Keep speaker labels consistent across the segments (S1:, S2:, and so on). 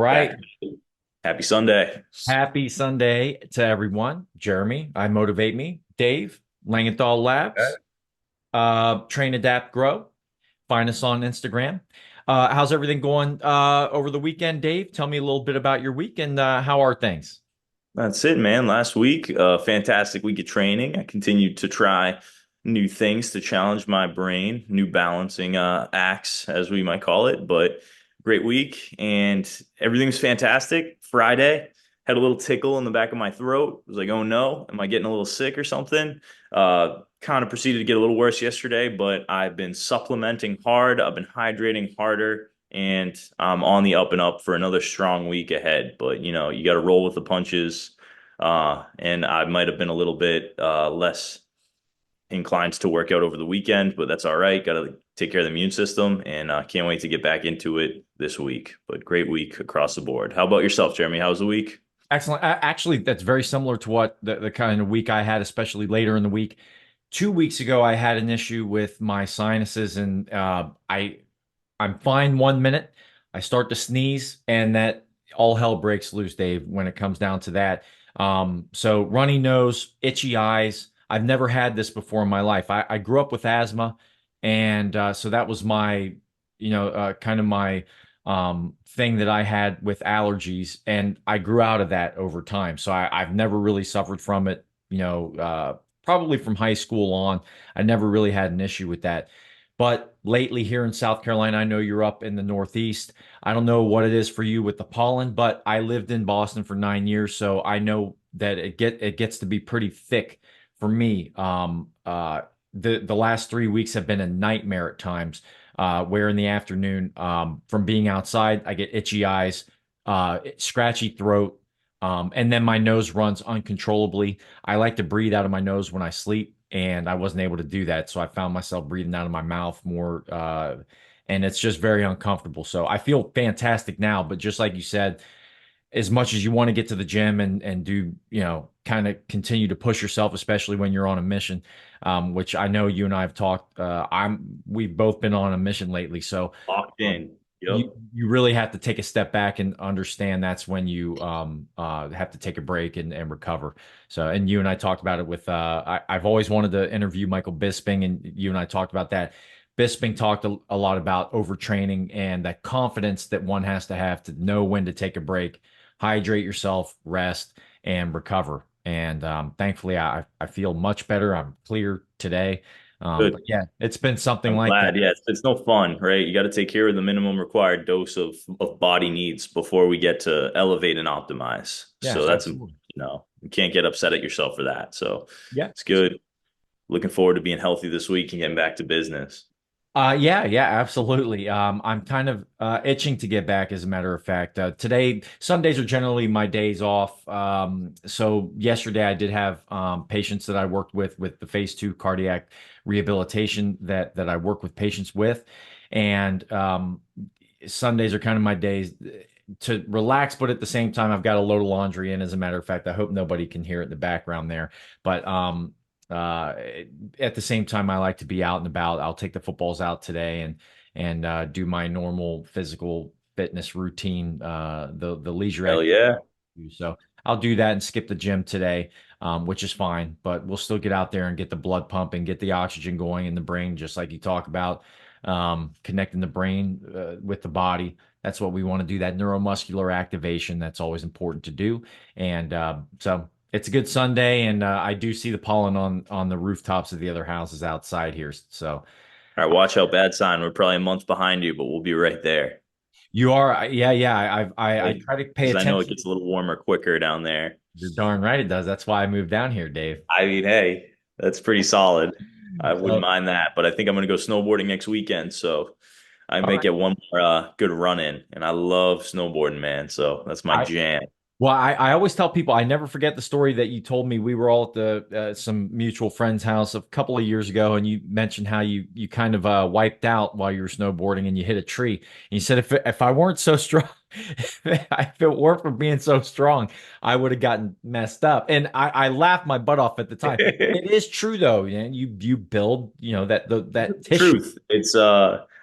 S1: right.
S2: Back. Happy Sunday.
S1: Happy Sunday to everyone. Jeremy, I motivate me. Dave, Langenthal
S2: Okay.
S1: Labs, Train, Adapt, Grow. Find us on Instagram. How's everything going over the weekend, Dave? Tell me a little bit about your week and how are things?
S2: That's it, man. Last week, fantastic week of training. I continued to try new things to challenge my brain, new balancing acts, as we might call it. But great week, and everything's fantastic. Friday, had a little tickle in the back of my throat. Was like, oh no, am I getting a little sick or something? Kind of proceeded to get a little worse yesterday, but I've been supplementing hard. I've been hydrating harder. And I'm on the up and up for another strong week ahead. But you got to roll with the punches. And I might have been a little bit less inclined to work out over the weekend, but that's all right. Got to take care of the immune system, and can't wait to get back into it this week. But great week across the board. How about yourself, Jeremy? How was the week?
S1: Excellent. Actually, that's very similar to what the kind of week I had, especially later in the week. 2 weeks ago, I had an issue with my sinuses, and I'm fine 1 minute. I start to sneeze, and that all hell breaks loose, Dave, when it comes down to that. So runny nose, itchy eyes. I've never had this before in my life. I grew up with asthma, and so that was my, kind of my thing that I had with allergies, and I grew out of that over time. So I've never really suffered from it. Probably from high school on, I never really had an issue with that. But lately here in South Carolina, I know you're up in the Northeast. I don't know what it is for you with the pollen, but I lived in Boston for 9 years, so I know that it gets to be pretty thick for me. The last 3 weeks have been a nightmare at times. Where in the afternoon, from being outside, I get itchy eyes, scratchy throat, and then my nose runs uncontrollably. I like to breathe out of my nose when I sleep, and I wasn't able to do that. So I found myself breathing out of my mouth more, and it's just very uncomfortable. So I feel fantastic now, but just like you said, as much as you want to get to the gym and do, kind of continue to push yourself, especially when you're on a mission, which I know you and I have talked. We've both been on a mission lately, so
S2: Locked
S1: um,
S2: in.
S1: you
S2: Yep.
S1: you really have to take a step back and understand that's when you have to take a break and recover. So, and you and I talked about it with I've always wanted to interview Michael Bisping, and you and I talked about that. Bisping talked a lot about overtraining and that confidence that one has to have to know when to take a break, hydrate yourself, rest, and recover. And thankfully, I feel much better. I'm clear today. But
S2: Good.
S1: yeah, it's been something
S2: I'm
S1: like that.
S2: glad. Yeah, it's no fun, right? You got to take care of the minimum required dose of body needs before we get to elevate and optimize. So
S1: Yes,
S2: that's,
S1: absolutely.
S2: you can't get upset at yourself for that. So
S1: Yeah.
S2: it's good. Looking forward to being healthy this week and getting back to business.
S1: Yeah, absolutely. I'm kind of itching to get back, as a matter of fact. Today, Sundays are generally my days off. So yesterday I did have patients that I worked with the phase 2 cardiac rehabilitation that I work with patients with, and Sundays are kind of my days to relax, but at the same time, I've got a load of laundry in. As a matter of fact, I hope nobody can hear it in the background there. But uh, at the same time, I like to be out and about. I'll take the footballs out today and do my normal physical fitness routine, the leisure
S2: Hell
S1: activity.
S2: yeah.
S1: So I'll do that and skip the gym today, which is fine. But we'll still get out there and get the blood pumping, get the oxygen going in the brain, just like you talk about, connecting the brain with the body. That's what we want to do. That neuromuscular activation. That's always important to do. And so it's a good Sunday, and I do see the pollen on the rooftops of the other houses outside here. So
S2: All right, watch out, bad sign. We're probably a month behind you, but we'll be right there.
S1: you are, yeah. I
S2: Right?
S1: try to pay
S2: Because I know it
S1: attention.
S2: gets a little warmer quicker down there.
S1: You're darn right it does. That's why I moved down here, Dave.
S2: I mean, hey, that's pretty solid. I wouldn't
S1: So,
S2: mind that, but I think I'm going to go snowboarding next weekend, so I
S1: all
S2: may
S1: right.
S2: get one more good run in. And I love snowboarding, man. So that's my
S1: I
S2: jam.
S1: Well, I always tell people I never forget the story that you told me. We were all at the some mutual friend's house a couple of years ago, and you mentioned how you kind of wiped out while you were snowboarding and you hit a tree. And you said if I weren't so strong, if it weren't for being so strong, I would have gotten messed up. And I laughed my butt off at the time. It is true though. You build that tissue.
S2: Truth. It's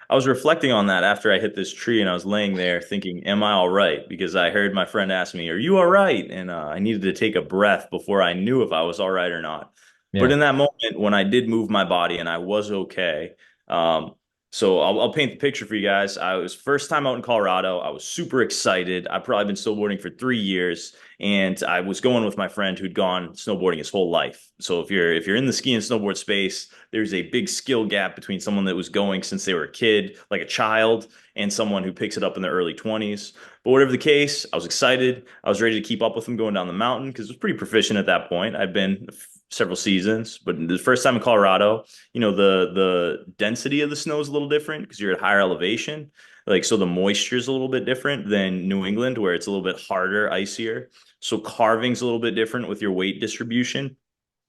S2: I was reflecting on that after I hit this tree and I was laying there thinking, am I all right? Because I heard my friend ask me, are you all right? And I needed to take a breath before I knew if I was all right or not. But
S1: Yeah.
S2: in that moment, when I did move my body and I was okay, um, so I'll paint the picture for you guys. I was first time out in Colorado. I was super excited. I've probably been snowboarding for 3 years, and I was going with my friend who'd gone snowboarding his whole life. So if you're in the ski and snowboard space, there's a big skill gap between someone that was going since they were a kid, like a child, and someone who picks it up in their early 20s. But whatever the case, I was excited. I was ready to keep up with them going down the mountain because I was pretty proficient at that point. I've been several seasons, but the first time in Colorado, the density of the snow is a little different because you're at higher elevation. Like so the moisture is a little bit different than New England where it's a little bit harder, icier. So carving's a little bit different with your weight distribution.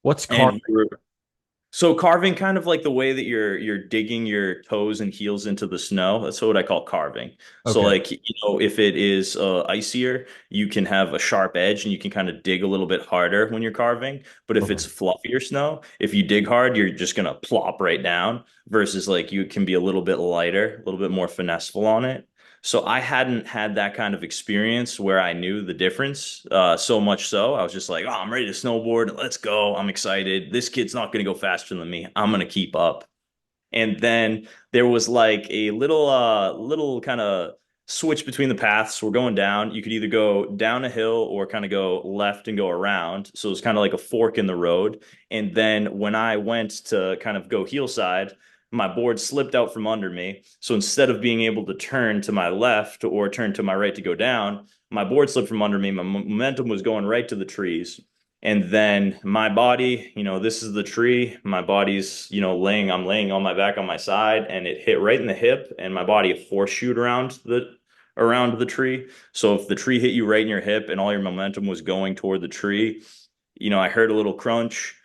S1: What's
S2: And
S1: carving?
S2: so carving kind of like the way that you're digging your toes and heels into the snow. That's what I call carving. So
S1: Okay.
S2: like, if it is icier, you can have a sharp edge and you can kind of dig a little bit harder when you're carving. But if
S1: Okay.
S2: it's fluffier snow, if you dig hard, you're just gonna plop right down versus like you can be a little bit lighter, a little bit more finesseful on it. So I hadn't had that kind of experience where I knew the difference. So much so, I was just like, "Oh, I'm ready to snowboard. Let's go. I'm excited. This kid's not going to go faster than me. I'm going to keep up." And then there was like a little kind of switch between the paths. We're going down. You could either go down a hill or kind of go left and go around. So it's kind of like a fork in the road. And then when I went to kind of go heel side, my board slipped out from under me. So instead of being able to turn to my left or turn to my right to go down, my board slipped from under me. My momentum was going right to the trees. And then my body, this is the tree. My body's, I'm laying on my back on my side and it hit right in the hip and my body horseshoed around the tree. So if the tree hit you right in your hip and all your momentum was going toward the tree, I heard a little crunch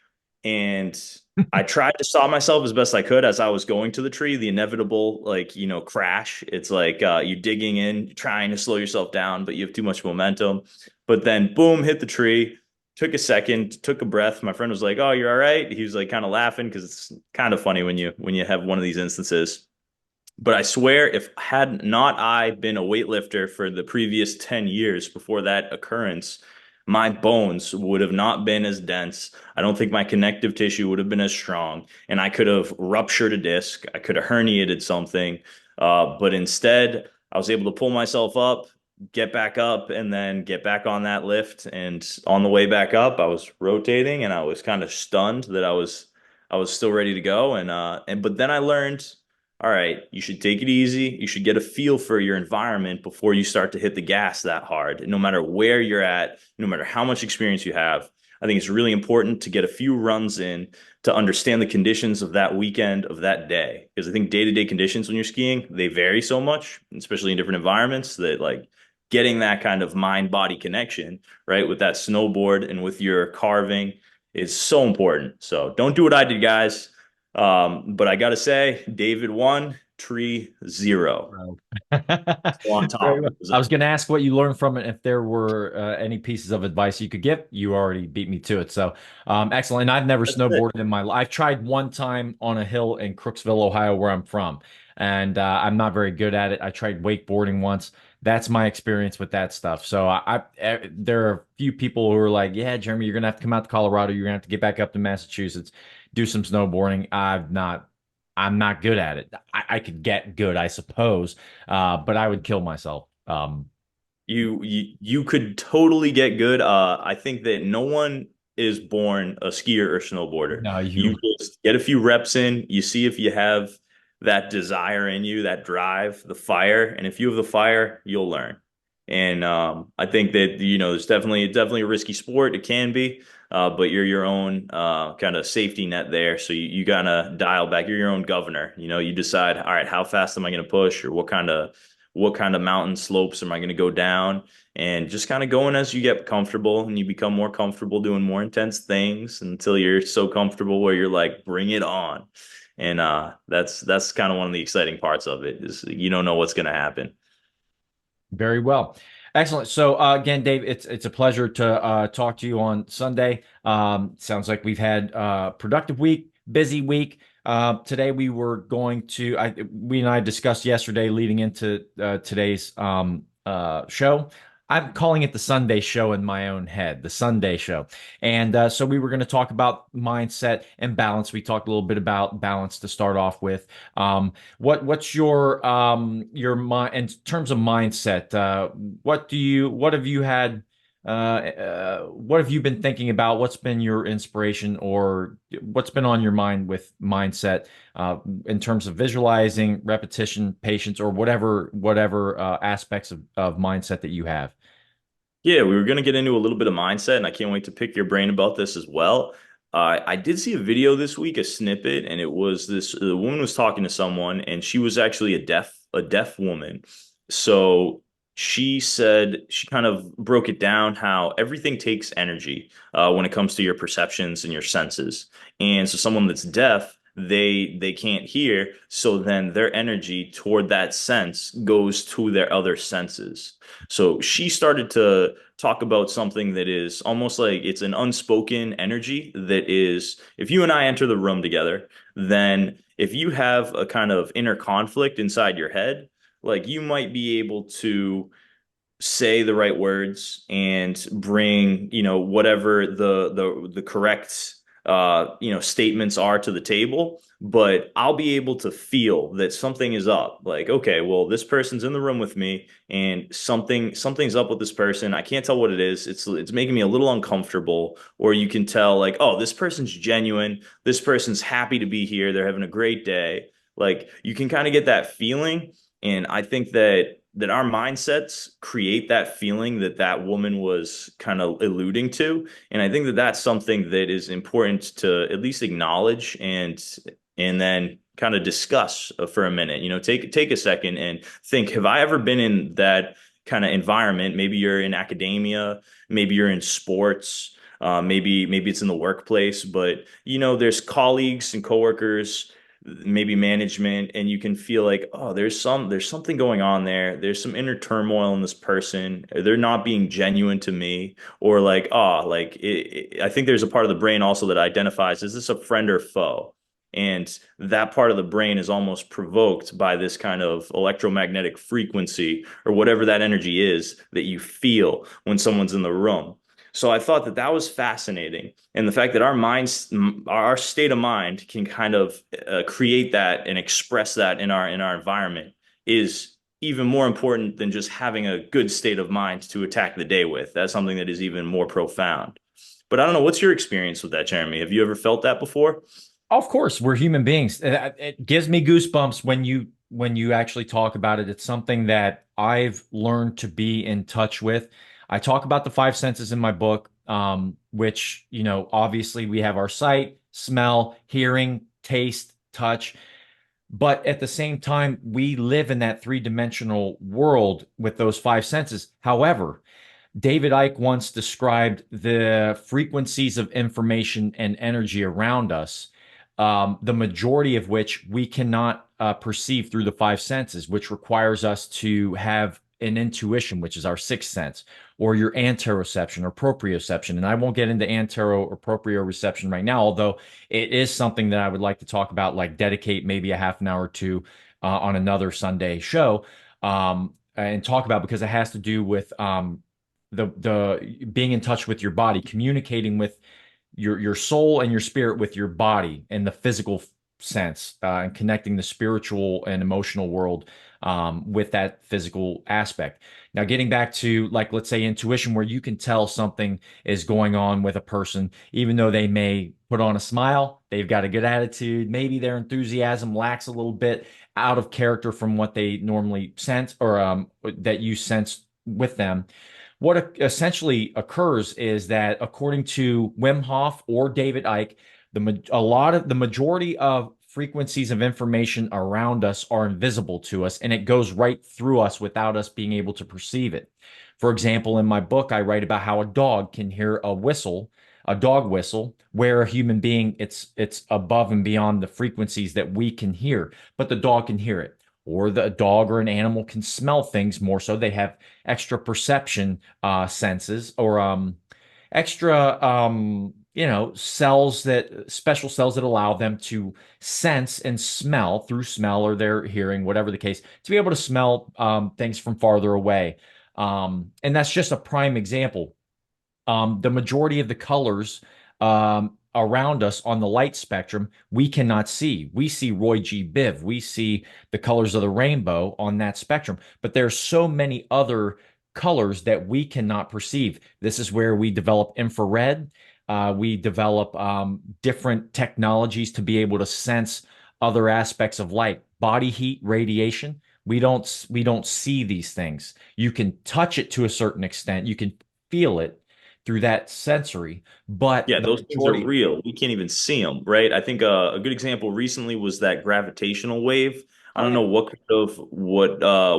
S2: and I tried to stop myself as best I could as I was going to the tree, the inevitable like, crash. It's like you digging in, trying to slow yourself down, but you have too much momentum. But then boom, hit the tree. Took a second, took a breath. My friend was like, "Oh, you're all right." He was like kind of laughing because it's kind of funny when you have one of these instances. But I swear, if had not I been a weightlifter for the previous 10 years before that occurrence, my bones would have not been as dense. I don't think my connective tissue would have been as strong, and I could have ruptured a disc. I could have herniated something. But instead, I was able to pull myself up, get back up, and then get back on that lift. And on the way back up, I was rotating, and I was kind of stunned that I was still ready to go. And but then I learned all right, you should take it easy. You should get a feel for your environment before you start to hit the gas that hard. And no matter where you're at, no matter how much experience you have, I think it's really important to get a few runs in to understand the conditions of that weekend, of that day. Because I think day-to-day conditions when you're skiing, they vary so much, especially in different environments, that like getting that kind of mind-body connection, right, with that snowboard and with your carving is so important. So don't do what I did, guys. But I gotta say, David won, Tree zero.
S1: Right.
S2: Still on
S1: Very
S2: top.
S1: well. I was going to ask what you learned from it. If there were any pieces of advice you could give, you already beat me to it. So, excellent. And I've never
S2: That's it.
S1: snowboarded in my life. I've tried one time on a hill in Crooksville, Ohio, where I'm from, and I'm not very good at it. I tried wakeboarding once. That's my experience with that stuff. So, there are a few people who are like, "Yeah, Jeremy, you're gonna have to come out to Colorado. You're gonna have to get back up to Massachusetts, do some snowboarding." I'm not good at it. I could get good, I suppose, but I would kill myself.
S2: You could totally get good. I think that no one is born a skier or snowboarder.
S1: No,
S2: You
S1: you
S2: just get a few reps in, you see if you have that desire in you, that drive, the fire, and if you have the fire, you'll learn. And I think that there's definitely a risky sport. It can be, but you're your own kind of safety net there. So you gotta dial back. You're your own governor. You decide, all right, how fast am I going to push, or what kind of mountain slopes am I going to go down? And just kind of going as you get comfortable and you become more comfortable doing more intense things until you're so comfortable where you're like, bring it on. And that's kind of one of the exciting parts of it is you don't know what's going to happen.
S1: very well. Excellent. So again, Dave, it's a pleasure to talk to you on Sunday. Sounds like we've had a productive week, busy week. Today we were going to, we and I discussed yesterday leading into today's show. I'm calling it the Sunday show in my own head, the Sunday show. And so we were going to talk about mindset and balance. We talked a little bit about balance to start off with. What's your mind in terms of mindset? What have you had? What have you been thinking about? What's been your inspiration, or what's been on your mind with mindset in terms of visualizing, repetition, patience, or whatever aspects of mindset that you have?
S2: Yeah, we were going to get into a little bit of mindset, and I can't wait to pick your brain about this as well. I did see a video this week, a snippet, and it was this the woman was talking to someone, and she was actually a deaf woman. So she said she kind of broke it down how everything takes energy when it comes to your perceptions and your senses. And so someone that's deaf, they can't hear, so then their energy toward that sense goes to their other senses. So she started to talk about something that is almost like it's an unspoken energy that is, if you and I enter the room together, then if you have a kind of inner conflict inside your head, like you might be able to say the right words and bring, whatever the correct statements are to the table, but I'll be able to feel that something is up. Like, okay, well, this person's in the room with me and something's up with this person. I can't tell what it is. It's making me a little uncomfortable, or you can tell like, oh, this person's genuine. This person's happy to be here. They're having a great day. Like you can kind of get that feeling, and I think that our mindsets create that feeling that that woman was kind of alluding to. And I think that that's something that is important to at least acknowledge and then kind of discuss for a minute. Take a second and think, have I ever been in that kind of environment? Maybe you're in academia, maybe you're in sports, maybe it's in the workplace, but there's colleagues and coworkers, maybe management, and you can feel like, oh, there's something going on there. There's some inner turmoil in this person. They're not being genuine to me, or like, oh, like I think there's a part of the brain also that identifies, is this a friend or foe? And that part of the brain is almost provoked by this kind of electromagnetic frequency or whatever that energy is that you feel when someone's in the room. So I thought that that was fascinating. And the fact that our minds, our state of mind can kind of create that and express that in our environment is even more important than just having a good state of mind to attack the day with. That's something that is even more profound. But I don't know, what's your experience with that, Jeremy? Have you ever felt that before?
S1: Of course, we're human beings. It gives me goosebumps when you actually talk about it. It's something that I've learned to be in touch with. I talk about the five senses in my book, which, obviously we have our sight, smell, hearing, taste, touch. But at the same time, we live in that three-dimensional world with those five senses. However, David Icke once described the frequencies of information and energy around us, the majority of which we cannot perceive through the five senses, which requires us to have an intuition, which is our sixth sense, or your anteroception or proprioception. And I won't get into antero or proprioception right now, although it is something that I would like to talk about, like dedicate maybe a half an hour or two on another Sunday show, and talk about, because it has to do with the being in touch with your body, communicating with your soul and your spirit with your body in the physical sense, and connecting the spiritual and emotional world with that physical aspect. Now, getting back to, like, let's say intuition, where you can tell something is going on with a person, even though they may put on a smile, they've got a good attitude, maybe their enthusiasm lacks a little bit out of character from what they normally sense, or that you sense with them. What essentially occurs is that, according to Wim Hof or David Icke, the majority of frequencies of information around us are invisible to us, and it goes right through us without us being able to perceive it. For example, in my book, I write about how a dog can hear a dog whistle, where a human being, it's above and beyond the frequencies that we can hear, but the dog can hear it. Or the dog or an animal can smell things more so. They have extra perception senses, or extra cells that special cells that allow them to sense and smell through smell or their hearing, whatever the case, to be able to smell things from farther away. And that's just a prime example. The majority of the colors around us on the light spectrum, we cannot see. We see Roy G. Biv. We see the colors of the rainbow on that spectrum, but there's so many other colors that we cannot perceive. This is where we develop infrared. We develop different technologies to be able to sense other aspects of light, body heat, radiation. We don't see these things. You can touch it to a certain extent. You can feel it through that sensory, but
S2: Yeah,
S1: the
S2: those things are
S1: majority,
S2: real. We can't even see them, right? I think a good example recently was that gravitational wave. I
S1: oh
S2: don't
S1: yeah,
S2: know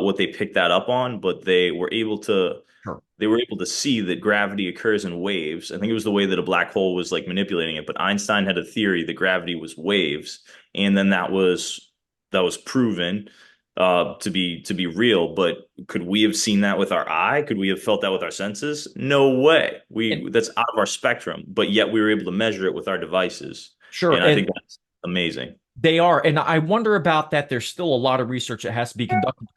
S2: what they picked that up on, but
S1: sure.
S2: they were able to see that gravity occurs in waves. I think it was the way that a black hole was like manipulating it, but Einstein had a theory that gravity was waves, and then that was proven to be real. But could we have seen that with our eye? Could we have felt that with our senses? No way.
S1: And
S2: We that's out of our spectrum, but yet we were able to measure it with our devices.
S1: sure,
S2: And I think
S1: and
S2: that's amazing.
S1: they are, and I wonder about that. There's still a lot of research that has to be conducted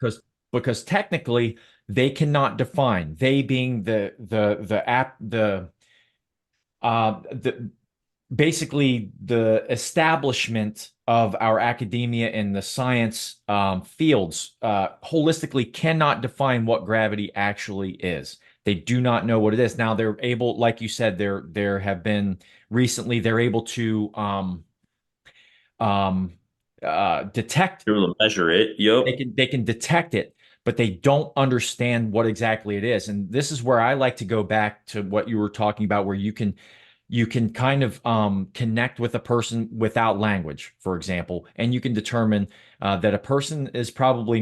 S1: because technically they cannot define, they being the basically the establishment of our academia and the science fields holistically cannot define what gravity actually is. They do not know what it is. Now they're able, like you said, there have been recently they're able to um, detect.
S2: You're able to measure it. Yep.
S1: They can detect it, but they don't understand what exactly it is. And this is where I like to go back to what you were talking about, where you can kind of connect with a person without language, for example, and you can determine that a person is probably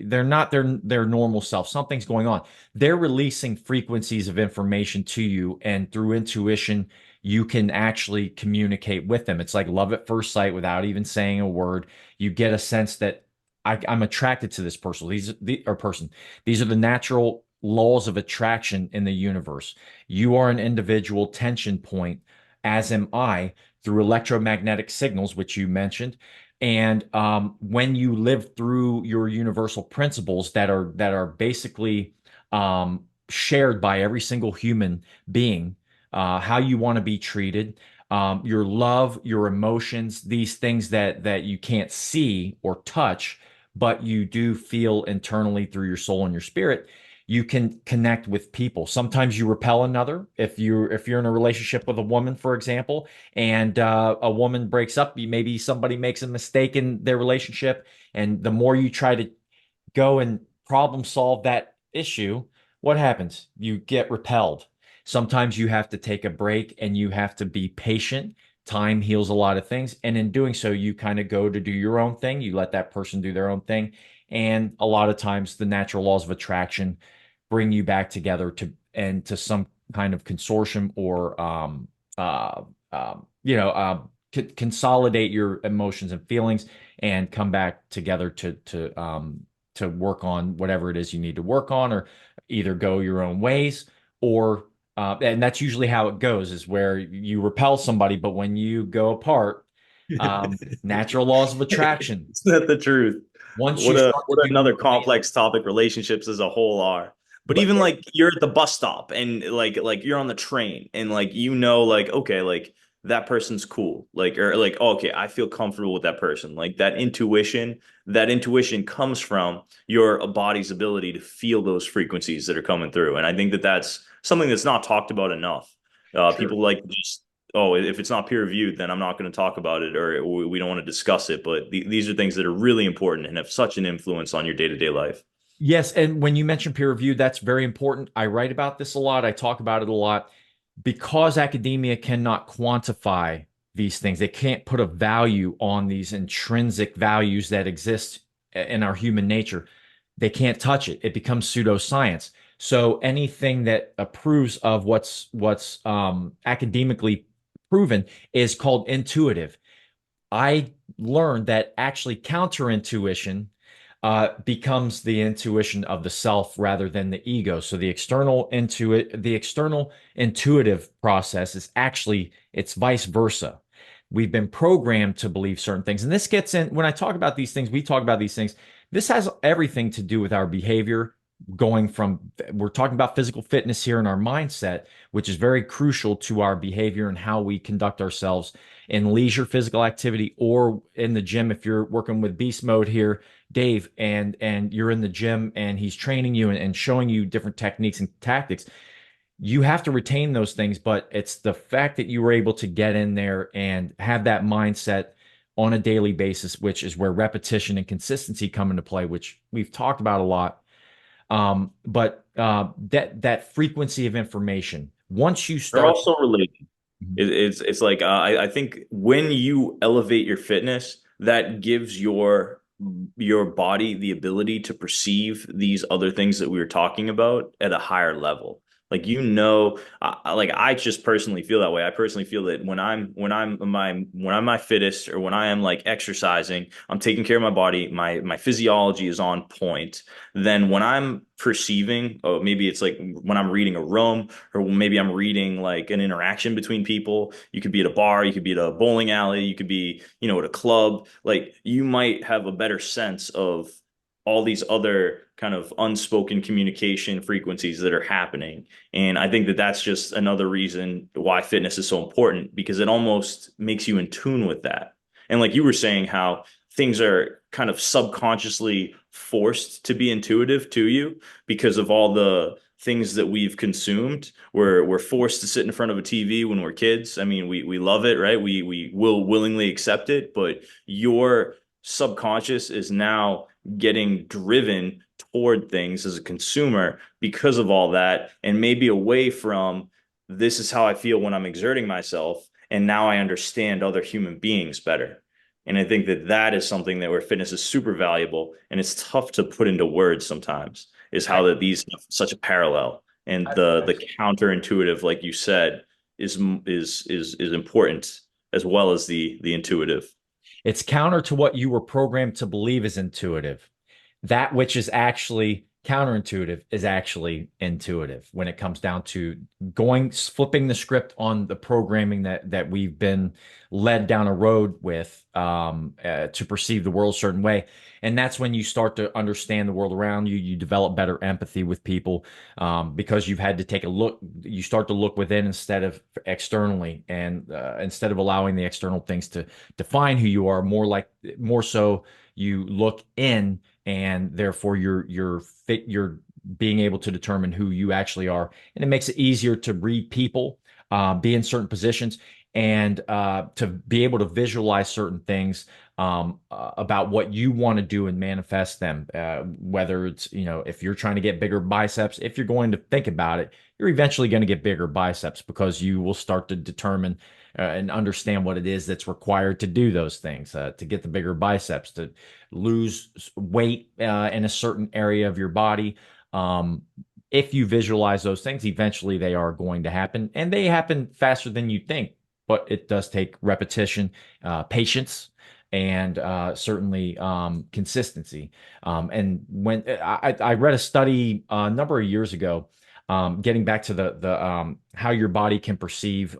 S1: they're not their normal self. Something's going on. They're releasing frequencies of information to you, and through intuition, you can actually communicate with them. It's like love at first sight without even saying a word. You get a sense that I'm attracted to this person. These are the natural laws of attraction in the universe. You are an individual tension point, as am I, through electromagnetic signals, which you mentioned. And when you live through your universal principles that are basically shared by every single human being, how you want to be treated, your love, your emotions, these things that you can't see or touch, but you do feel internally through your soul and your spirit, you can connect with people. Sometimes you repel another. If you're in a relationship with a woman, for example, and a woman breaks up, maybe somebody makes a mistake in their relationship, and the more you try to go and problem solve that issue, what happens? You get repelled. Sometimes you have to take a break and you have to be patient. Time heals a lot of things. And in doing so, you kind of go to do your own thing. You let that person do their own thing. And a lot of times, the natural laws of attraction bring you back together to some kind of consortium or consolidate your emotions and feelings and come back together to work on whatever it is you need to work on, or either go your own ways, or and that's usually how it goes, is where you repel somebody, but when you go apart, natural laws of attraction.
S2: Isn't that the truth?
S1: Once
S2: What
S1: you
S2: a
S1: start to
S2: what
S1: do
S2: another
S1: your thing,
S2: complex topic relationships as a whole are. But
S1: but
S2: even like you're at the bus stop and like you're on the train and like okay, like that person's cool. Like or like oh, okay, I feel comfortable with that person. Like that intuition comes from your body's ability to feel those frequencies that are coming through. And I think that that's something that's not talked about enough.
S1: sure.
S2: People like just oh, if it's not peer reviewed, then I'm not going to talk about it or we don't want to discuss it. But these are things that are really important and have such an influence on your day-to-day life.
S1: Yes, and when you mention peer review, that's very important. I write about this a lot. I talk about it a lot because academia cannot quantify these things. They can't put a value on these intrinsic values that exist in our human nature. They can't touch it. It becomes pseudoscience. So anything that approves of what's academically proven is called intuitive. I learned that actually counterintuition becomes the intuition of the self rather than the ego. So the external intuitive process is actually it's vice versa. We've been programmed to believe certain things. And this gets in when I talk about these things, we talk about these things. This has everything to do with our behavior going from we're talking about physical fitness here and our mindset, which is very crucial to our behavior and how we conduct ourselves in leisure physical activity or in the gym. If you're working with beast mode here, Dave, and you're in the gym and he's training you and showing you different techniques and tactics, you have to retain those things. But it's the fact that you were able to get in there and have that mindset on a daily basis, which is where repetition and consistency come into play, which we've talked about a lot. But that frequency of information, once you
S2: They're
S1: start,
S2: also related.
S1: Mhm.
S2: It's like I think when you elevate your fitness, that gives your body the ability to perceive these other things that we were talking about at a higher level. Like like I just personally feel that way. I personally feel that when I'm my fittest or when I am like exercising, I'm taking care of my body, my physiology is on point. Then when I'm perceiving, oh, maybe it's like when I'm reading a room or maybe I'm reading like an interaction between people. You could be at a bar, you could be at a bowling alley, you could be, at a club. Like you might have a better sense of all these other kind of unspoken communication frequencies that are happening. And I think that that's just another reason why fitness is so important because it almost makes you in tune with that. And like you were saying, how things are kind of subconsciously forced to be intuitive to you because of all the things that we've consumed. We're forced to sit in front of a TV when we're kids. I mean, we love it, right? We will willingly accept it, but your subconscious is now getting driven toward things as a consumer because of all that, and maybe away from this is how I feel when I'm exerting myself, and now I understand other human beings better. And I think that that is something that where fitness is super valuable, and it's tough to put into words sometimes is
S1: I,
S2: how that these have such a parallel and
S1: I,
S2: the counterintuitive, like you said, is important as well as the intuitive.
S1: it's counter to what you were programmed to believe is intuitive. That which is actually counterintuitive is actually intuitive when it comes down to flipping the script on the programming that we've been led down a road with to perceive the world a certain way. And that's when you start to understand the world around you. You develop better empathy with people because you've had to take a look. You start to look within instead of externally, and instead of allowing the external things to define who you are, more so you look in, and therefore you're being able to determine who you actually are, and it makes it easier to read people, be in certain positions, and to be able to visualize certain things about what you want to do and manifest them. Whether it's, if you're trying to get bigger biceps, if you're going to think about it, you're eventually going to get bigger biceps because you will start to determine and understand what it is that's required to do those things, to get the bigger biceps, to lose weight in a certain area of your body. Um, if you visualize those things, eventually they are going to happen, and they happen faster than you think. But it does take repetition, patience, and certainly consistency. And when I read a study a number of years ago, getting back to the how your body can perceive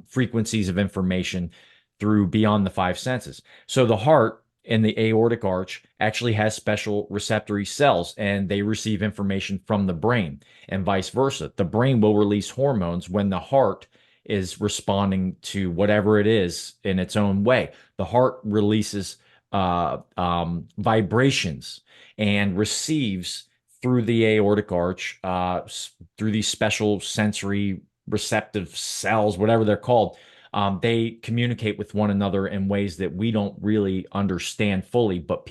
S1: frequencies of information through beyond the five senses. So the heart in the aortic arch actually has special receptory cells, and they receive information from the brain, and vice versa. The brain will release hormones when the heart is responding to whatever it is in its own way. The heart releases vibrations and receives through the aortic arch, through these special sensory receptive cells, whatever they're called. They communicate with one another in ways that we don't really understand fully, but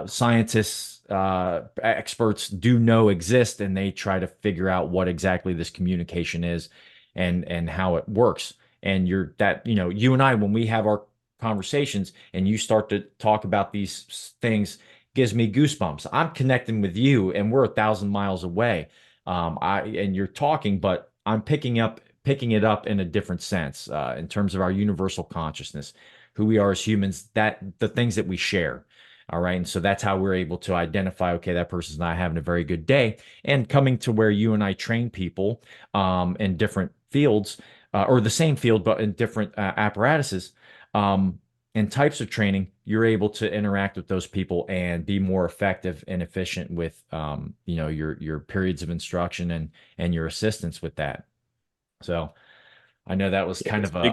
S1: scientists, experts do know exist, and they try to figure out what exactly this communication is and how it works. And you and I, when we have our conversations and you start to talk about these things, gives me goosebumps. I'm connecting with you, and we're 1,000 miles away. And you're talking, but I'm picking it up in a different sense, in terms of our universal consciousness, who we are as humans, that the things that we share. All right. And so that's how we're able to identify, okay, that person's not having a very good day. And coming to where you and I train people in different fields or the same field, but in different apparatuses um, and types of training, you're able to interact with those people and be more effective and efficient with, your periods of instruction and your assistance with that. So I know that was
S2: Yeah,
S1: kind
S2: it's
S1: of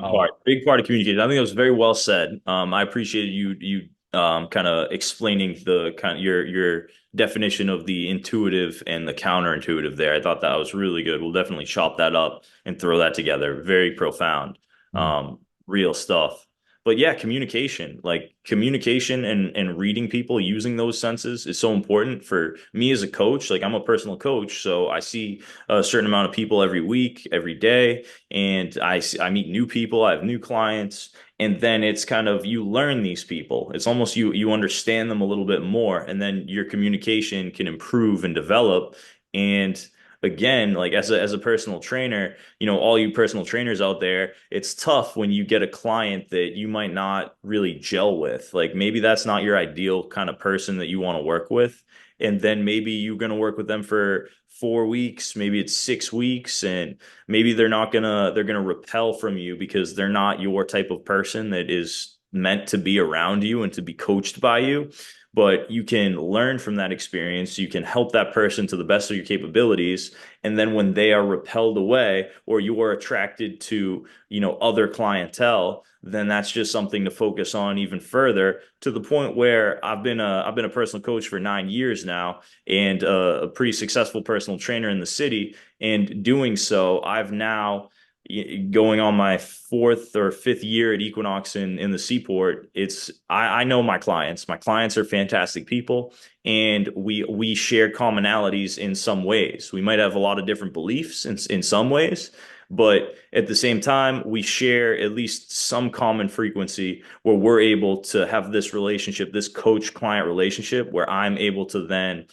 S2: big part of communication. I think that was very well said. I appreciated you kind of explaining the kind of your definition of the intuitive and the counterintuitive there. I thought that was really good. We'll definitely chop that up and throw that together. Very profound,
S1: mm,
S2: real stuff. But yeah, communication, like communication and reading people using those senses is so important for me as a coach. Like I'm a personal coach, so I see a certain amount of people every week, every day, and I meet new people, I have new clients, and then it's kind of you learn these people. It's almost you understand them a little bit more, and then your communication can improve and develop. And again, like as a personal trainer, all you personal trainers out there, it's tough when you get a client that you might not really gel with. Like maybe that's not your ideal kind of person that you want to work with. And then maybe you're going to work with them for 4 weeks, maybe it's 6 weeks, and maybe they're gonna repel from you because they're not your type of person that is meant to be around you and to be coached by you. But you can learn from that experience. You can help that person to the best of your capabilities. And then when they are repelled away or you are attracted to, other clientele, then that's just something to focus on even further to the point where I've been a personal coach for 9 years now and a pretty successful personal trainer in the city. And doing so, I've now going on my fourth or fifth year at Equinox in the Seaport. I know my clients. My clients are fantastic people, and we share commonalities in some ways. We might have a lot of different beliefs in some ways, but at the same time, we share at least some common frequency where we're able to have this relationship, this coach-client relationship, where I'm able to then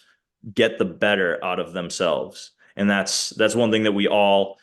S2: get the better out of themselves. And that's one thing that we all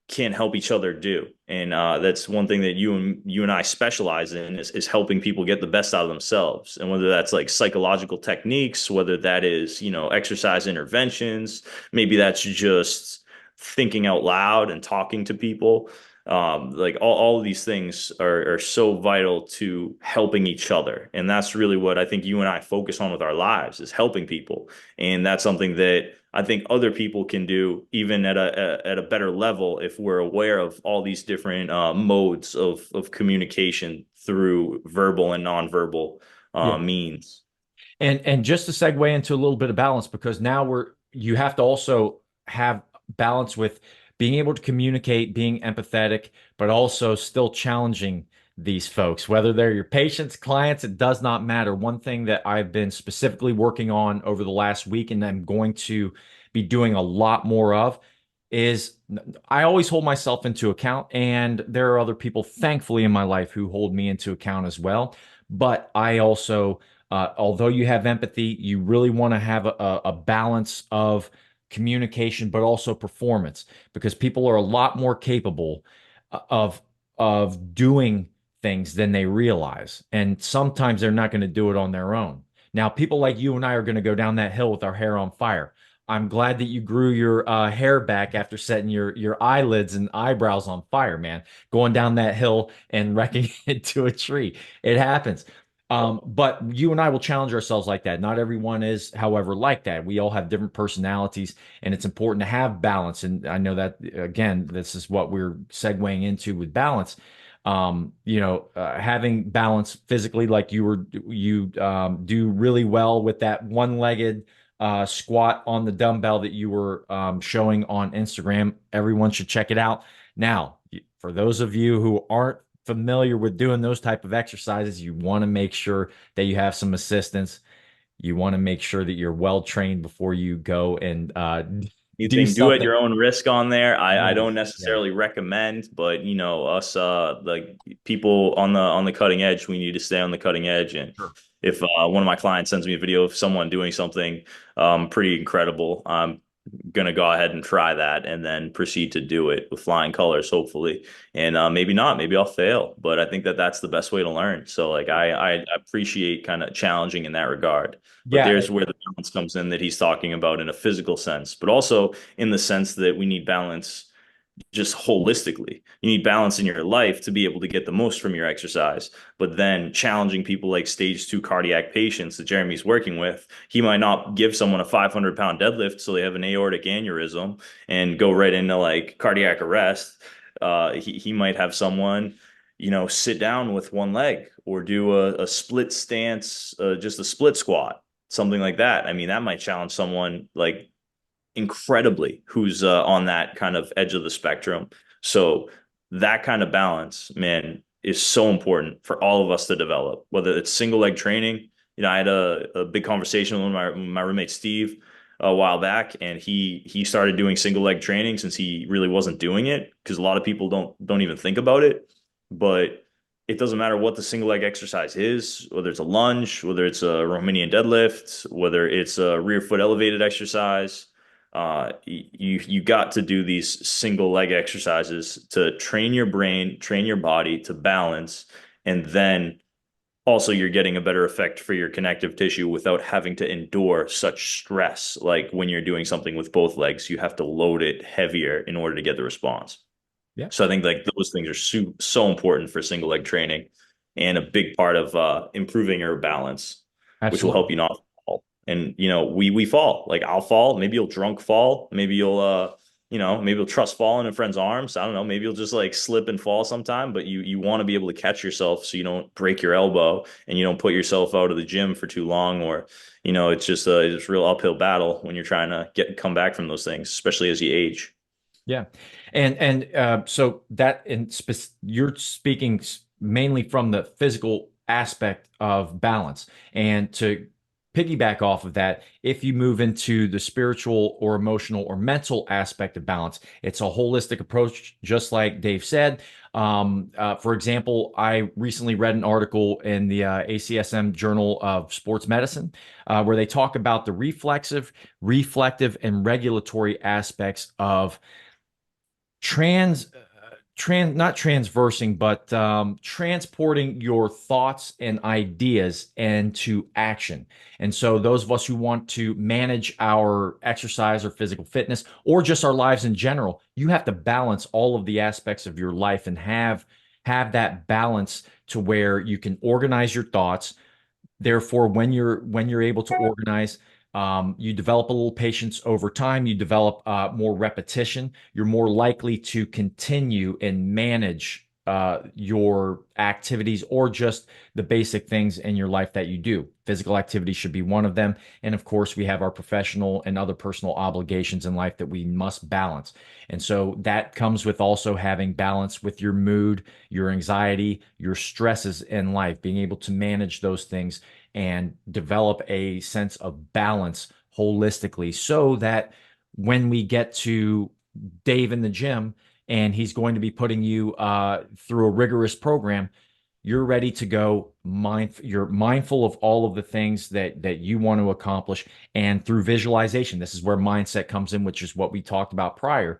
S2: can help each other do. And that's one thing that you and I specialize in is helping people get the best out of themselves. And whether that's like psychological techniques, whether that is, exercise interventions, maybe that's just thinking out loud and talking to people. Like all of these things are so vital to helping each other. And that's really what I think you and I focus on with our lives is helping people. And that's something that I think other people can do even at a better level if we're aware of all these different modes of communication through verbal and nonverbal
S1: yeah.
S2: means.
S1: And just to segue into a little bit of balance, because now you have to also have balance with being able to communicate, being empathetic, but also still challenging these folks, whether they're your patients, clients, it does not matter. One thing that I've been specifically working on over the last week, and I'm going to be doing a lot more of, is I always hold myself into account, and there are other people, thankfully, in my life who hold me into account as well. But I also although you have empathy, you really want to have a balance of communication, but also performance, because people are a lot more capable of doing things than they realize, and sometimes they're not going to do it on their own. Now, people like you and I are going to go down that hill with our hair on fire. I'm glad that you grew your hair back after setting your eyelids and eyebrows on fire, man. Going down that hill and wrecking it to a tree. It happens. But you and I will challenge ourselves like that. Not everyone is, however, like that. We all have different personalities, and it's important to have balance. And I know that, again, this is what we're segueing into with balance. Having balance physically, like you do really well with that one-legged squat on the dumbbell that you were showing on Instagram. Everyone should check it out. Now, for those of you who aren't familiar with doing those type of exercises, you want to make sure that you have some assistance. You want to make sure that you're well trained before you go and do
S2: Anything do at
S1: something.
S2: your own risk on there. I
S1: Yes.
S2: don't
S1: Yeah.
S2: necessarily recommend, but us like people on the cutting edge, we need to stay on the cutting edge. And
S1: Sure.
S2: if one of my clients sends me a video of someone doing something pretty incredible, gonna go ahead and try that and then proceed to do it with flying colors, hopefully. And maybe not, maybe I'll fail, but I think that that's the best way to learn. So like I appreciate kind of challenging in that regard. But
S1: Yeah,
S2: there's where the balance comes in that he's talking about in a physical sense, but also in the sense that we need balance just holistically. You need balance in your life to be able to get the most from your exercise. But then challenging people like stage two cardiac patients that Jeremy's working with, he might not give someone a 500-pound deadlift so they have an aortic aneurysm and go right into like cardiac arrest. He might have someone, sit down with one leg or do a split stance, just a split squat, something like that. I mean, that might challenge someone like incredibly who's on that kind of edge of the spectrum. So that kind of balance, man, is so important for all of us to develop, whether it's single leg training. I had a big conversation with my roommate Steve a while back, and he started doing single leg training since he really wasn't doing it because a lot of people don't even think about it. But it doesn't matter what the single leg exercise is, whether it's a lunge, whether it's a Romanian deadlift, whether it's a rear foot elevated exercise. You got to do these single leg exercises to train your brain, train your body to balance, and then also you're getting a better effect for your connective tissue without having to endure such stress. Like when you're doing something with both legs, you have to load it heavier in order to get the response.
S1: yeah,
S2: So I think like those things are so important for single leg training and a big part of improving your balance, which will help
S1: absolutely.
S2: you not fall. And we fall. Like I'll fall. Maybe you'll drunk fall. Maybe you'll maybe you'll trust fall in a friend's arms. I don't know. Maybe you'll just like slip and fall sometime. But you want to be able to catch yourself so you don't break your elbow and you don't put yourself out of the gym for too long. Or it's just a real uphill battle when you're trying to come back from those things, especially as you age.
S1: Yeah, and so that you're speaking mainly from the physical aspect of balance, and to piggyback off of that, if you move into the spiritual or emotional or mental aspect of balance, it's a holistic approach, just like Dave said. For example, I recently read an article in the ACSM Journal of Sports Medicine where they talk about the reflective, and regulatory aspects of trans not transversing, but transporting your thoughts and ideas into action. And so those of us who want to manage our exercise or physical fitness or just our lives in general, you have to balance all of the aspects of your life and have that balance to where you can organize your thoughts. Therefore, when you're able to organize, you develop a little patience over time. You develop more repetition. You're more likely to continue and manage your activities or just the basic things in your life that you do. Physical activity should be one of them. And of course, we have our professional and other personal obligations in life that we must balance. And so that comes with also having balance with your mood, your anxiety, your stresses in life, being able to manage those things and develop a sense of balance holistically so that when we get to Dave in the gym and he's going to be putting you through a rigorous program, you're ready to go. You're mindful of all of the things that you want to accomplish, and through visualization, this is where mindset comes in, which is what we talked about prior.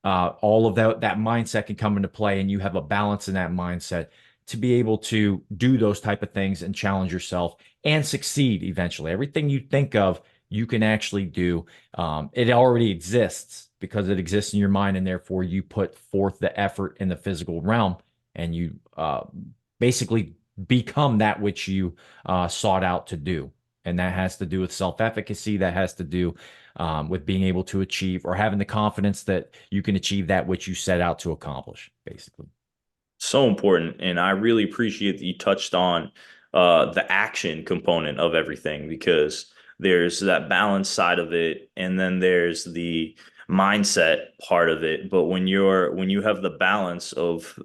S1: All of that mindset can come into play, and you have a balance in that mindset to be able to do those type of things and challenge yourself and succeed eventually. Everything you think of, you can actually do. It already exists because it exists in your mind, and therefore you put forth the effort in the physical realm, and you basically become that which you sought out to do. And that has to do with self-efficacy. That has to do with being able to achieve or having the confidence that you can achieve that which you set out to accomplish, basically.
S2: So important. And I really appreciate that you touched on the action component of everything because there's that balance side of it, and then there's the mindset part of it. But when you have the balance of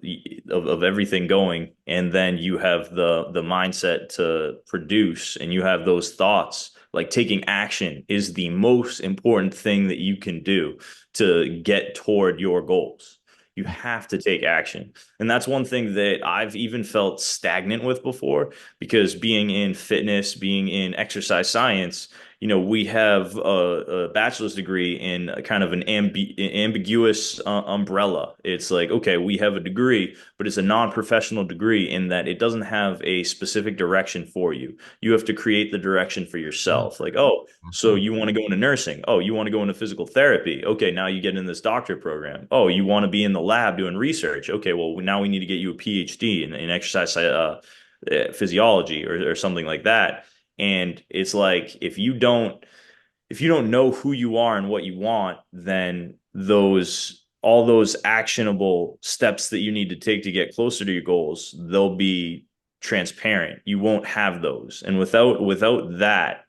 S2: everything going, and then you have the mindset to produce, and you have those thoughts, like taking action is the most important thing that you can do to get toward your goals. You have to take action. And that's one thing that I've even felt stagnant with before because being in fitness, being in exercise science, we have a bachelor's degree in a kind of an ambiguous umbrella. It's like, okay, we have a degree, but it's a non-professional degree in that it doesn't have a specific direction for you. You have to create the direction for
S1: Mm,
S2: yourself. Like, oh, so
S1: mhm.
S2: you want to go into nursing? Oh, you want to go into physical therapy? Okay, now you get in this doctorate program. Oh, you want to be in the lab doing research? Okay, well, now we need to get you a PhD in exercise physiology or something like that. And it's like if you don't know who you are and what you want, then those all those actionable steps that you need to take to get closer to your goals, they'll be transparent. You won't have those. And without that,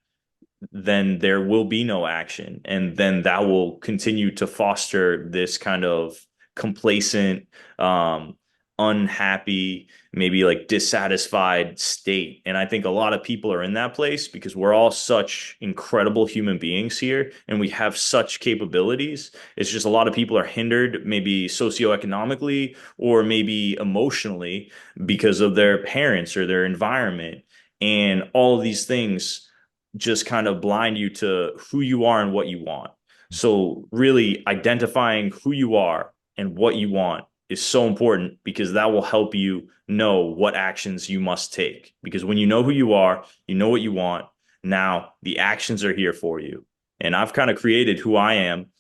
S2: then there will be no action. And then that will continue to foster this kind of complacent, um, unhappy, maybe like dissatisfied state. And I think a lot of people are in that place because we're all such incredible human beings here and we have such capabilities. It's just a lot of people are hindered, maybe socioeconomically or maybe emotionally because of their parents or their environment. And all of these things just kind of blind you to who you are and what you want. So, really identifying who you are and what you want is so important because that will help you know what actions you must take. Because when you know who you are, you know what you want. Now, the actions are here for you. And I've kind of created who I am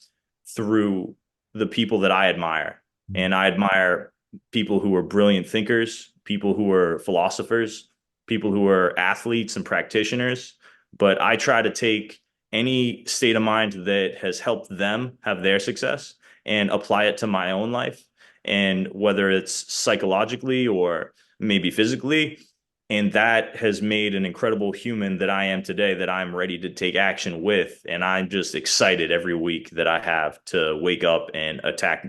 S2: through the people that I admire. And I admire people who are brilliant thinkers, people who are philosophers, people who are athletes and practitioners. But I try to take any state of mind that has helped them have their success and apply it to my own life. And whether it's psychologically or maybe physically, and that has made an incredible human that I am today that I'm ready to take action with. And I'm just excited every week that I have to wake up and attack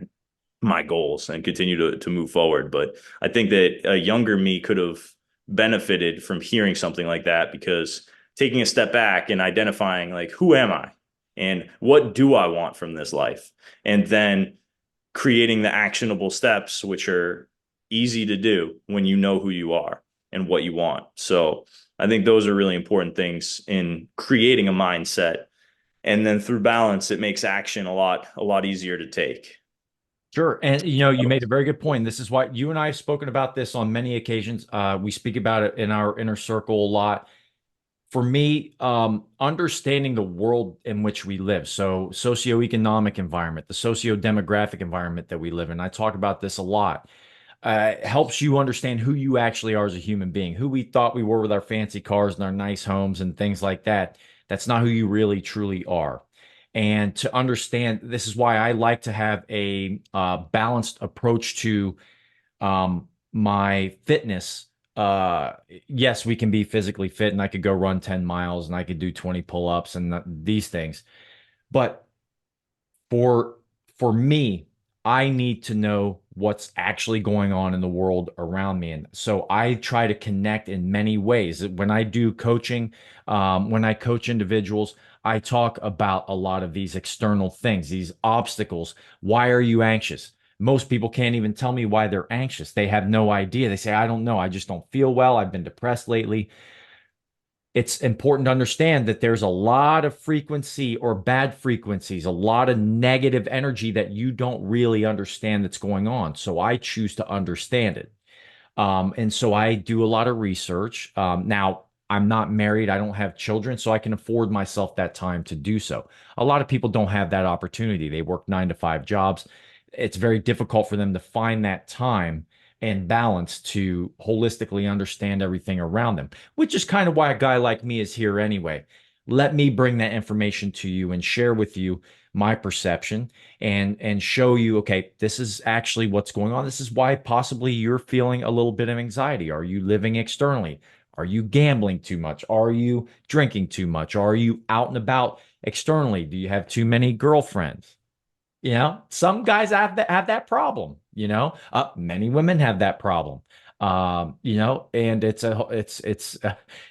S2: my goals and continue to move forward. But I think that a younger me could have benefited from hearing something like that because taking a step back and identifying like who am I and what do I want from this life, and then creating the actionable steps which are easy to do when you know who you are and what you want. So I think those are really important things in creating a mindset. And then through balance, it makes action a lot easier to take.
S1: Sure. And you made a very good point. This is why you and I have spoken about this on many occasions. We speak about it in our inner circle a lot. For me, understanding the world in which we live, so socioeconomic environment, the socio-demographic environment that we live in, I talk about this a lot, helps you understand who you actually are as a human being, who we thought we were with our fancy cars and our nice homes and things like that. That's not who you really truly are. And to understand, this is why I like to have a balanced approach to my fitness. Yes, we can be physically fit, and I could go run 10 miles and I could do 20 pull-ups and these things. But for for me, I need to know what's actually going on in the world around me. And so I try to connect in many ways. When I do coaching, when I coach individuals, I talk about a lot of these external things, these obstacles. Why are you anxious? Most people can't even tell me why they're anxious. They have no idea. They say, I don't know. I just don't feel well. I've been depressed lately. It's important to understand that there's a lot of frequency or bad frequencies, a lot of negative energy that you don't really understand that's going on. So I choose to understand it. And so I do a lot of research. Now, I'm not married, I don't have children, so I can afford myself that time to do so. A lot of people don't have that opportunity. They work 9 to 5 jobs. It's very difficult for them to find that time and balance to holistically understand everything around them, which is kind of why a guy like me is here anyway. Let me bring that information to you and share with you my perception and show you, okay, this is actually what's going on. This is why possibly you're feeling a little bit of anxiety. Are you living externally? Are you gambling too much? Are you drinking too much? Are you out and about externally? Do you have too many girlfriends? Some guys have that problem, many women have that problem. And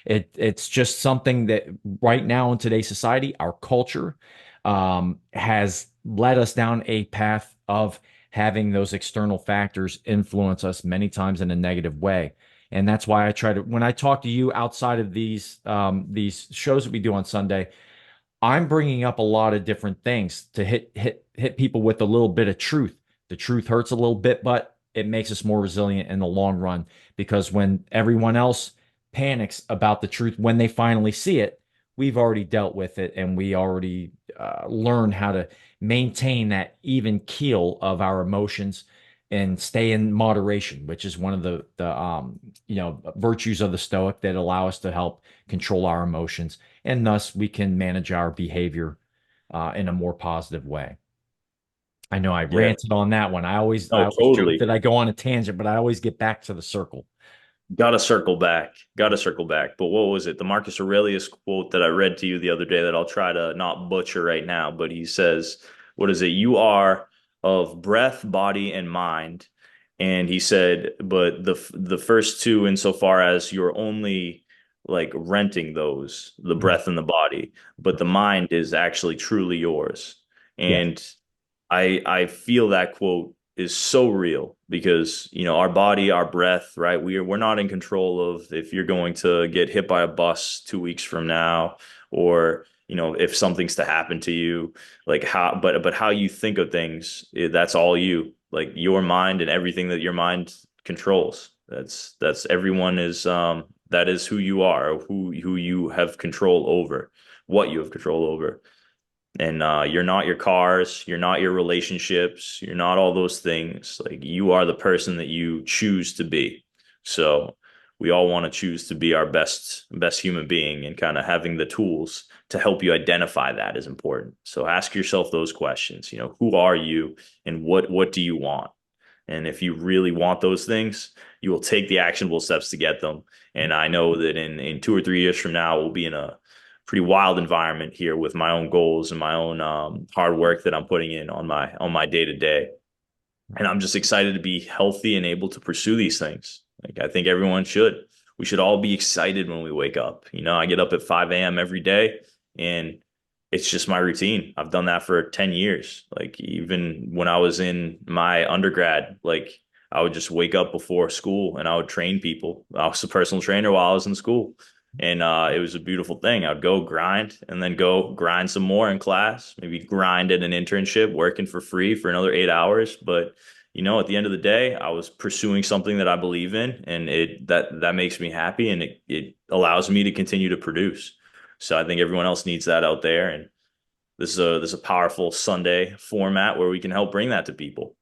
S1: it's just something that right now in today's society, our culture has led us down a path of having those external factors influence us many times in a negative way. And that's why I try to, when I talk to you outside of these shows that we do on Sunday, I'm bringing up a lot of different things to hit people with a little bit of truth. The truth hurts a little bit, but it makes us more resilient in the long run because when everyone else panics about the truth when they finally see it, we've already dealt with it and we already learn how to maintain that even keel of our emotions and stay in moderation, which is one of the virtues of the Stoic that allow us to help control our emotions, and thus we can manage our behavior in a more positive way. I know I
S2: Yeah,
S1: ranted on that one. I
S2: no,
S1: always joke
S2: totally.
S1: that I go on a tangent, but I always get back to the circle.
S2: Gotta circle back. Gotta circle back. But what was it? The Marcus Aurelius quote that I read to you the other day that I'll try to not butcher right now, but he says, what is it? You are of breath, body, and mind. And he said, but the first two, insofar as you're only like renting those, the
S1: Mhm.
S2: breath and the body, but the mind is actually truly yours.
S1: Yes.
S2: And I feel that quote is so real because our body, our breath, right? We're not in control of if you're going to get hit by a bus 2 weeks from now, or if something's to happen to you, like how, but how you think of things, that's all you, like your mind and everything that your mind controls. That's everyone is that is who you are, or who you have control over, what you have control over. And you're not your cars, you're not your relationships, you're not all those things. Like you are the person that you choose to be. So we all want to choose to be our best human being, and kind of having the tools to help you identify that is important. So ask yourself those questions. Who are you, and what do you want? And if you really want those things, you will take the actionable steps to get them. And I know that in 2 or 3 years from now, we'll be in a pretty wild environment here with my own goals and my own hard work that I'm putting in on my day to day. And I'm just excited to be healthy and able to pursue these things. Like I think everyone should. We should all be excited when we wake up. I get up at 5 a.m. every day, and it's just my routine. I've done that for 10 years. Like even when I was in my undergrad, like I would just wake up before school and I would train people. I was a personal trainer while I was in school. And it was a beautiful thing. I'd go grind and then go grind some more in class, maybe grind at an internship, working for free for another 8 hours. But at the end of the day, I was pursuing something that I believe in, and that makes me happy, and it allows me to continue to produce. So I think everyone else needs that out there, and this is a powerful Sunday format where we can help bring that to people.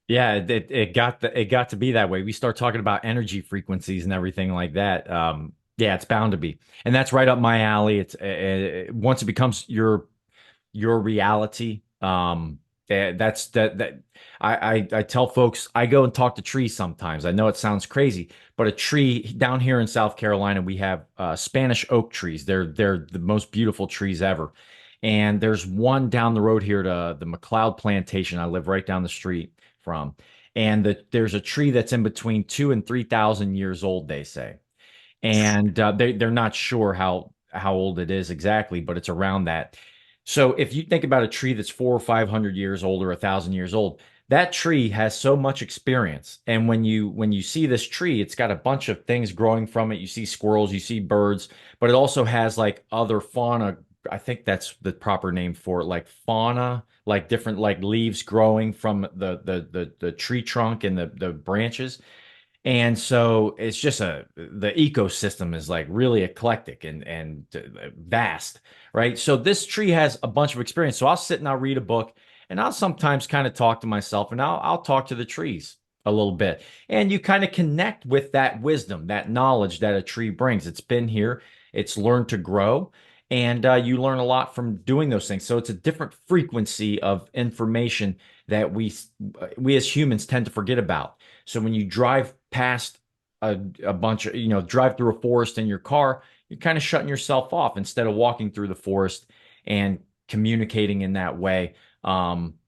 S1: Yeah, it got to be that way. We start talking about energy frequencies and everything like that. Yeah, it's bound to be, and that's right up my alley. It's once it becomes your reality. That's that I tell folks I go and talk to trees sometimes. I know it sounds crazy, but a tree down here in South Carolina, we have Spanish oak trees. They're the most beautiful trees ever. And there's one down the road here to the McLeod Plantation. I live right down the street from. And there's a tree that's in between 2 and 3,000 years old, they say, and they're not sure how old it is exactly, but it's around that. So if you think about a tree that's 400 or 500 years old or 1,000 years old, that tree has so much experience. And when you see this tree, it's got a bunch of things growing from it. You see squirrels, you see birds, but it also has like other fauna. I think that's the proper name for it, like fauna, like different like leaves growing from the tree trunk and the branches. And so it's just the ecosystem is like really eclectic and vast, right? So this tree has a bunch of experience. So I'll sit and I'll read a book, and I'll sometimes kind of talk to myself, and I'll talk to the trees a little bit. And you kind of connect with that wisdom, that knowledge that a tree brings. It's been here, it's learned to grow, and you learn a lot from doing those things. So it's a different frequency of information that we as humans tend to forget about. So when you drive past a bunch of, drive through a forest in your car, you're kind of shutting yourself off instead of walking through the forest and communicating in that way.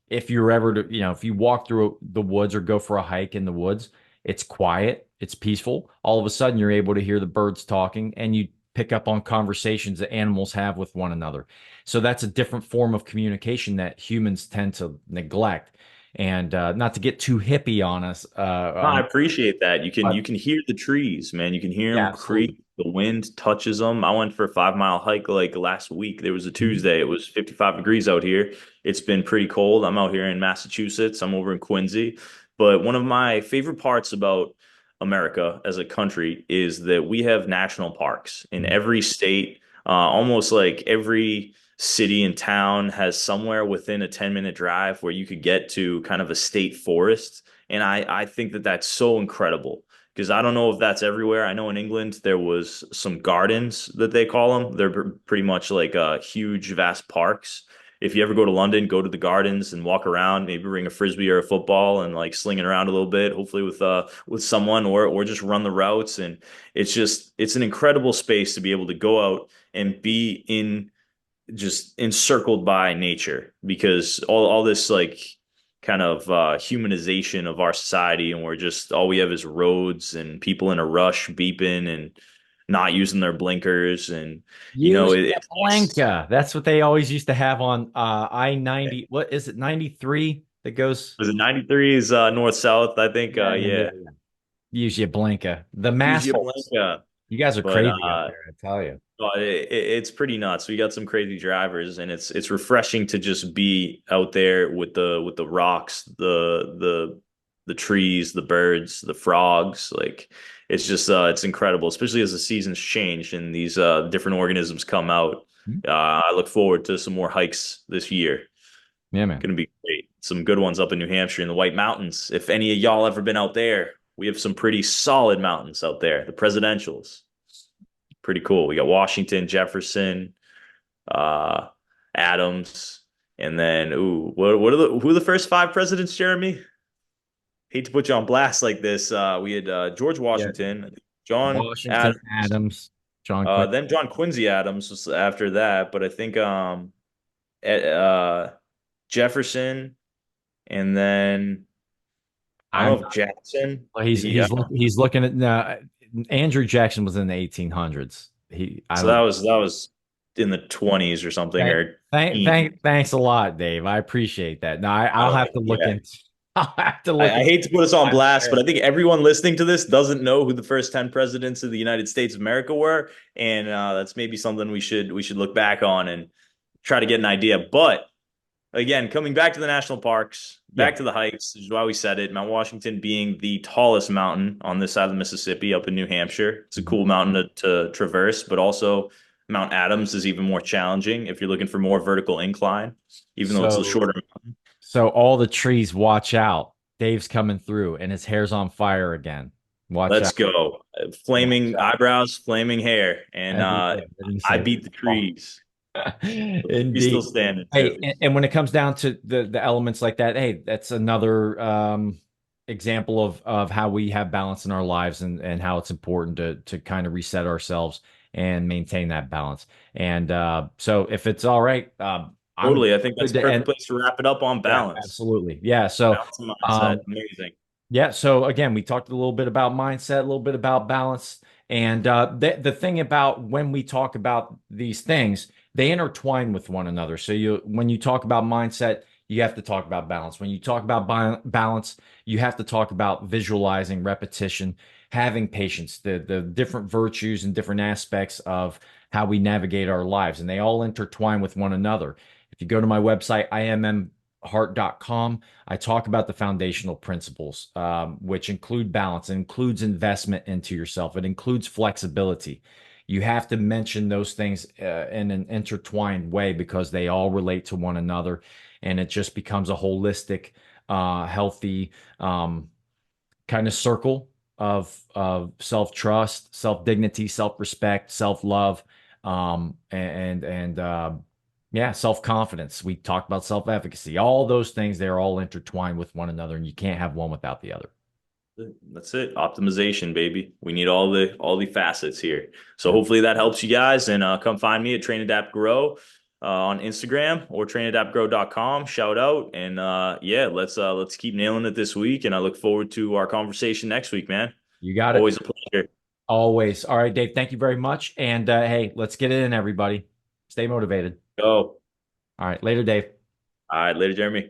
S1: If you're ever to, if you walk through the woods or go for a hike in the woods, it's quiet, it's peaceful. All of a sudden, you're able to hear the birds talking, and you pick up on conversations that animals have with one another. So that's a different form of communication that humans tend to neglect. And not to get too hippie on us,
S2: No, I appreciate that. You can
S1: uh,
S2: you can hear the trees, man. You can hear
S1: yeah,
S2: them creak
S1: absolutely.
S2: The wind touches them. I went for a 5 mile hike like last week. There was a
S1: Mhm.
S2: Tuesday. It was 55 degrees out here. It's been pretty cold. I'm out here in Massachusetts. I'm over in Quincy. But one of my favorite parts about America as a country is that we have national parks in
S1: Mhm.
S2: every state. Almost like every city and town has somewhere within a 10-minute drive where you could get to kind of a state forest. And I think that that's so incredible because I don't know if that's everywhere. I know in England there was some gardens that they call them. They're pretty much like huge, vast parks. If you ever go to London, go to the gardens and walk around, maybe bring a frisbee or a football and like sling it around a little bit, hopefully with someone or just run the routes. And it's an incredible space to be able to go out and be in just encircled by nature because all this like kind of humanization of our society and we're just all we have is roads and people in a rush beeping and not using their blinkers and
S1: Use the
S2: it's nice.
S1: Blanca. That's what they always used to have on I-90. What is it, 93 that goes?
S2: Was it 93 is north south I think yeah.
S1: Yeah. Use your Blanca. The
S2: Use your
S1: massholes.
S2: blinker.
S1: You guys are
S2: But
S1: crazy up there, I tell you.
S2: it's pretty nuts. We got some crazy drivers, and it's refreshing to just be out there with the rocks, the trees, the birds, the frogs. Like it's just it's incredible, especially as the seasons change and these different organisms come out.
S1: Mhm.
S2: I look forward to some more hikes this year.
S1: Yeah, man.
S2: Going to be great. Some good ones up in New Hampshire in the White Mountains. If any of y'all ever been out there, we have some pretty solid mountains out there. The presidentials pretty cool. We got Washington, Jefferson, uh, Adams, and then what are who are the first five presidents, Jeremy? Hate to put you on blast like this. We had George
S1: Yeah.
S2: Washington, John
S1: Washington,
S2: Adams,
S1: Adams, John Quinn.
S2: then John Quincy Adams was after that, but I think Jefferson, and then I
S1: I'm
S2: don't know if Jackson.
S1: Well,
S2: He
S1: he's looking at Andrew Jackson was in the 1800s. He I
S2: so
S1: don't
S2: that was in the 20s or something
S1: thank
S2: or teens.
S1: thanks a lot, Dave. I appreciate that. No,
S2: I
S1: I'll
S2: don't
S1: have
S2: know.
S1: to look
S2: Yeah.
S1: into I'll have to look
S2: I
S1: into
S2: hate to put us on
S1: I'm
S2: blast, but
S1: sure.
S2: I think everyone listening to this doesn't know who the first 10 presidents of the United States of America were, and that's maybe something we should look back on and try to get an idea. But again, coming back to the national parks,
S1: Yeah.
S2: back to the hikes, this is why we said it. Mount Washington being the tallest mountain on this side of the Mississippi up in New Hampshire. It's a
S1: Mhm.
S2: cool mountain to traverse, but also Mount Adams is even more challenging if you're looking for more vertical incline, even though it's a
S1: So
S2: shorter.
S1: all the trees watch out. Dave's coming through and his hair's on fire again. Watch
S2: Let's
S1: out.
S2: go.
S1: Watch
S2: Flaming
S1: out.
S2: eyebrows, flaming hair, and
S1: I didn't
S2: I
S1: say
S2: beat the
S1: that.
S2: trees. The trees still
S1: Indeed.
S2: standing
S1: Hey,
S2: too.
S1: and when it comes down to the elements like that, hey, that's another example of how we have balance in our lives and how it's important to kind of reset ourselves and maintain that balance. And so if it's all right, I'm
S2: Totally. I think that's
S1: good
S2: a
S1: to
S2: perfect
S1: end.
S2: place to wrap it up on
S1: Yeah,
S2: balance.
S1: absolutely. Yeah. So
S2: Balance and mindset.
S1: um,
S2: Amazing.
S1: yeah. So again, we talked a little bit about mindset, a little bit about balance, and the thing about when we talk about these things, they intertwine with one another. So when you talk about mindset, you have to talk about balance. When you talk about balance, you have to talk about visualizing, repetition, having patience, the different virtues and different aspects of how we navigate our lives, and they all intertwine with one another. If you go to my website, immheart.com, I talk about the foundational principles, which include balance, it includes investment into yourself, it includes flexibility. You have to mention those things in an intertwined way because they all relate to one another, and it just becomes a holistic, healthy kind of circle of self trust, self dignity, self respect, self love, and yeah, self confidence. We talked about self efficacy. All those things, they're all intertwined with one another, and you can't have one without the other.
S2: That's it. Optimization, baby. We need all the facets here. So
S1: Yeah.
S2: hopefully that helps you guys. And come find me at Train Adapt Grow on Instagram or trainadaptgrow.com. Shout out. And yeah, let's keep nailing it this week. And I look forward to our conversation next week, man.
S1: You got it.
S2: Always a pleasure.
S1: Always. All right, Dave. Thank you very much. And hey, let's get it in, everybody. Stay motivated.
S2: Go.
S1: All right, later, Dave.
S2: All right, later, Jeremy.